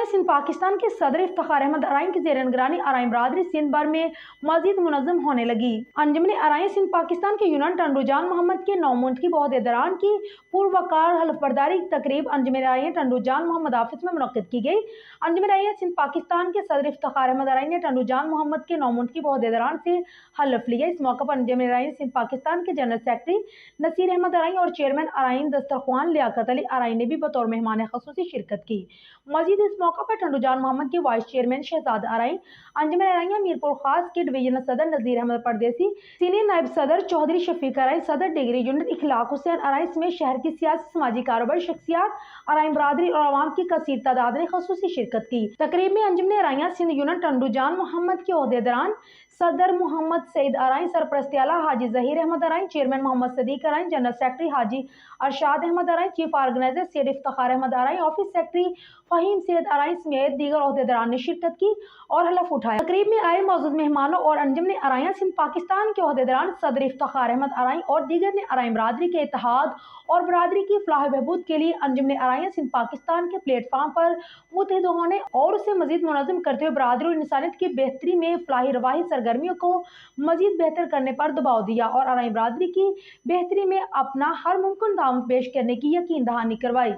सिंध पाकिस्तान के सदर इफ्तिखार अहमद अराइन की ज़ेर निगरानी अराइन बरादरी सिंध भर में मजीद मुनज़्ज़म होने लगी। अंजुमन अराइन सिंध पाकिस्तान के यूनान टंडूजान मोहम्मद के 9 मुंतखब ओहदेदारान की पुरवकार हल्फबरदारी तकरीब अंजुमन अराइन टंडूजान मोहम्मद ऑफिस में मुनक्किद की गई। अंजुमन अराइन सिंध पाकिस्तान के सदर इफ्तिखार अहमद अराइन ने टंडूजान मोहम्मद के 9 मुंतखब ओहदेदारान से हल्फ लिया। इस मौके पर अंजुमन अराइन सिंध पाकिस्तान के जनरल सेक्रेटरी नसीर अहमद अराइन और चेयरमैन अराइन दस्तरख्वान लियाकत अली अराइन ने भी बतौर मेहमान ख़ुसूसी शिरकत की। मजीद इस मौके पर टंडूजान मोहम्मद के वाइस चेयरमैन शहजाद अराइन, अंजुमन अराइन मीरपुर खास के डिवीजनल सदर नजीर अहमद परदेसी, सीनियर नायब सदर चौधरी शफीक अराइन, सदर डिग्री यूनिट इखलाक हुसैन अराइन समेत शहर की सियासी समाजी कारोबारी शख्सियात, अराइन बरादरी और अवाम की कसीर तादाद ने ख़ुसूसी शिरकत की। तकरीब में अंजुमन अराइन सिंध यूनिट टंडूजान मोहम्मद के ओहदेदारान सदर मोहम्मद सईद अराइन, सरपरस्ती आला Haji Zaheer Ahmed Arain, chairman Mohammad Sadiq Arain, general secretary Haji Arshad Ahmed Arain, chief organiser Syed Iftikhar Ahmed Arain, office secretary Faheem Syed Arain समेत दीगर ओहदेदारान ने शिरकत की और हलफ उठाया। तकरीब में आए मौजूद मेहमानों और अंजुमन अराइन सिंध पाकिस्तान के ओहदेदारान सदर इफ्तिखार अहमद अराइन और दीगर ने अराइन बरादरी के इत्तेहाद और बरादरी की फलाह बहबूद के लिए अंजुमन अराइन सिंध पाकिस्तान के प्लेटफार्म पर मुत्तहिद होने और उसे मजीद मुनज़्ज़म करते हुए बरादरी और इंसानियत की बेहतरी में फलाही रवाही सरगर्मियों को मजीद बेहतर करने पर दबाव दिया और अराइन बरादरी की बेहतरी में अपना हर मुमकिन ताउन पेश करने की यकीन दहानी करवाई।